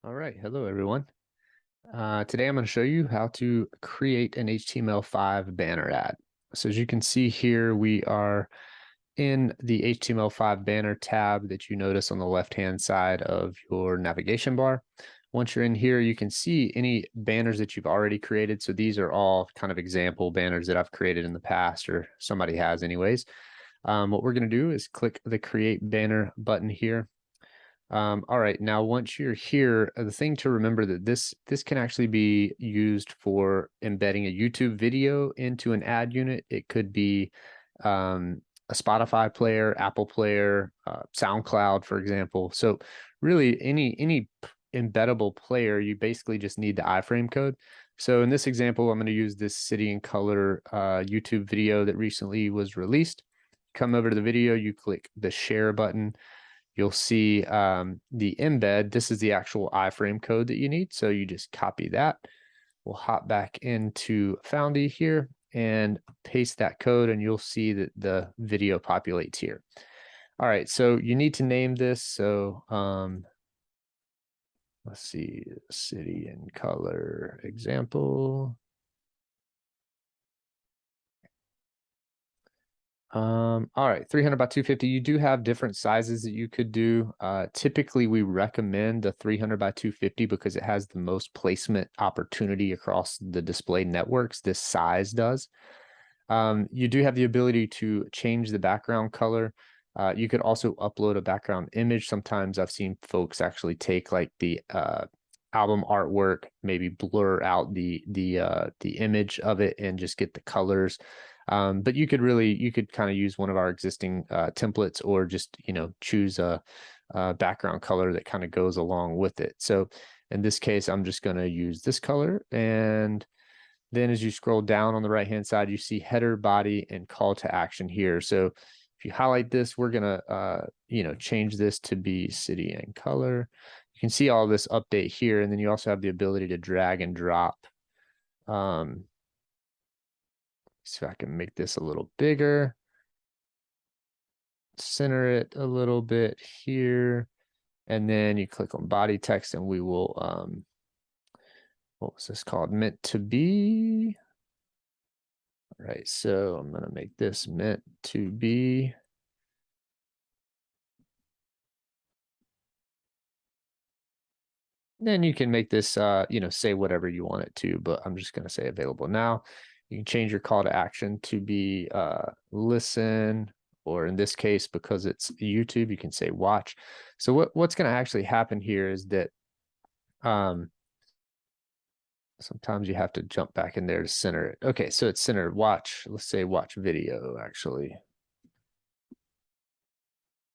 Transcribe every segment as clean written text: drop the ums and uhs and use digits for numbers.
All right, hello everyone. Today I'm going to show you how to create an HTML5 banner ad. So as you can see here, we are in the HTML5 banner tab that you notice on the left-hand side of your navigation bar. Once you're in here, you can see any banners that you've already created. So these are all kind of example banners that I've created in the past, or somebody has anyways. What we're going to do is click the Create Banner button here. All right, now once you're here, the thing to remember that this can actually be used for embedding a YouTube video into an ad unit. It could be a Spotify player, Apple player, SoundCloud, for example. So really any embeddable player, you basically just need the iframe code. So in this example, I'm going to use this City and Color YouTube video that recently was released. Come over to the video, you click the share button. You'll see the embed. This is the actual iframe code that you need. So you just copy that. We'll hop back into Foundy here and paste that code, and you'll see that the video populates here. All right, so you need to name this. So let's see, City and Color example. All right, 300 by 250. You do have different sizes that you could do. Typically, we recommend the 300 by 250 because it has the most placement opportunity across the display networks. This size does. You do have the ability to change the background color. You could also upload a background image. Sometimes I've seen folks actually take like the album artwork, maybe blur out the image of it and just get the colors. But you could kind of use one of our existing templates, or just choose a background color that kind of goes along with it. So in this case, I'm just going to use this color, and then as you scroll down on the right hand side, you see header, body, and call to action here. So if you highlight this, we're gonna change this to be City and Color. You can see all this update here, and then you also have the ability to drag and drop. So I can make this a little bigger, center it a little bit here, and then you click on body text, and we will what was this called? Meant to be. All right, so I'm gonna make this meant to be. Then you can make this, say whatever you want it to, but I'm just going to say available now. You can change your call to action to be listen, or in this case, because it's YouTube, you can say watch. So what's going to actually happen here is that sometimes you have to jump back in there to center it. Okay, so it's centered. Watch. Let's say watch video, actually.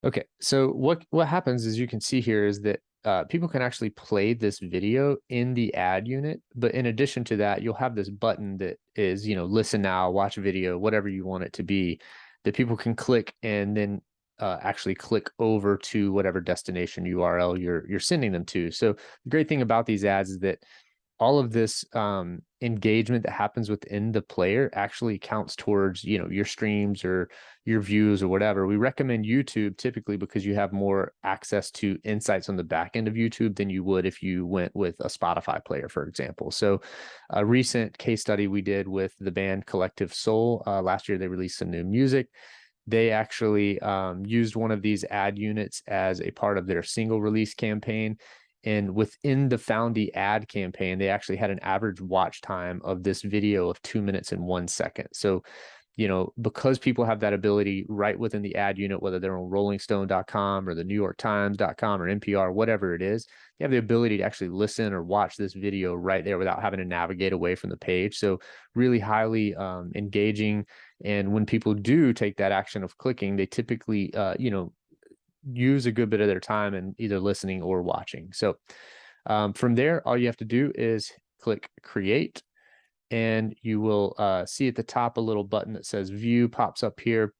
Okay, so what happens is, you can see here is that people can actually play this video in the ad unit, but in addition to that, you'll have this button that is, listen now, watch video, whatever you want it to be, that people can click and then actually click over to whatever destination URL you're sending them to. So the great thing about these ads is that all of this engagement that happens within the player actually counts towards your streams or your views or whatever. We recommend YouTube typically because you have more access to insights on the back end of YouTube than you would if you went with a Spotify player, for example. So a recent case study we did with the band Collective Soul, last year they released some new music. They actually used one of these ad units as a part of their single release campaign. And within the Foundy ad campaign, they actually had an average watch time of this video of 2 minutes and 1 second. So, because people have that ability right within the ad unit, whether they're on rollingstone.com or the newyorktimes.com or NPR, whatever it is, they have the ability to actually listen or watch this video right there without having to navigate away from the page. So really highly engaging. And when people do take that action of clicking, they typically, use a good bit of their time in either listening or watching. So from there, all you have to do is click create, and you will see at the top a little button that says view pops up here.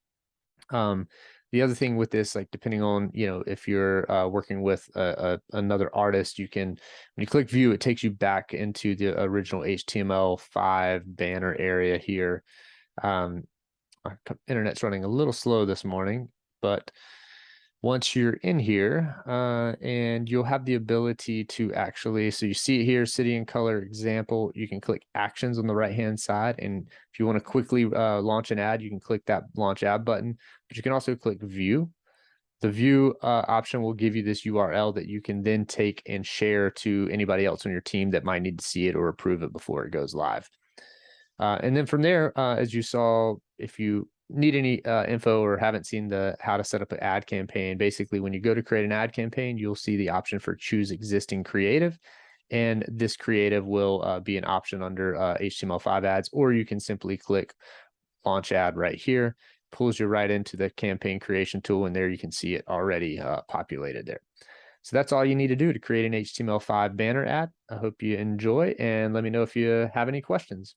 The other thing with this, like depending on, if you're working with another artist, you can, when you click view, it takes you back into the original HTML5 banner area here. Our internet's running a little slow this morning, but Once you're in here, and you'll have the ability to actually, so you see it here, city and color example, you can click actions on the right-hand side. And if you want to quickly launch an ad, you can click that launch ad button, but you can also click view. The view option will give you this URL that you can then take and share to anybody else on your team that might need to see it or approve it before it goes live. And then from there, as you saw, if you need any info or haven't seen the how to set up an ad campaign, basically when you go to create an ad campaign, you'll see the option for choose existing creative. And this creative will be an option under HTML5 ads, or you can simply click launch ad right here, pulls you right into the campaign creation tool, and there you can see it already populated there. So that's all you need to do to create an HTML5 banner ad. I hope you enjoy, and let me know if you have any questions.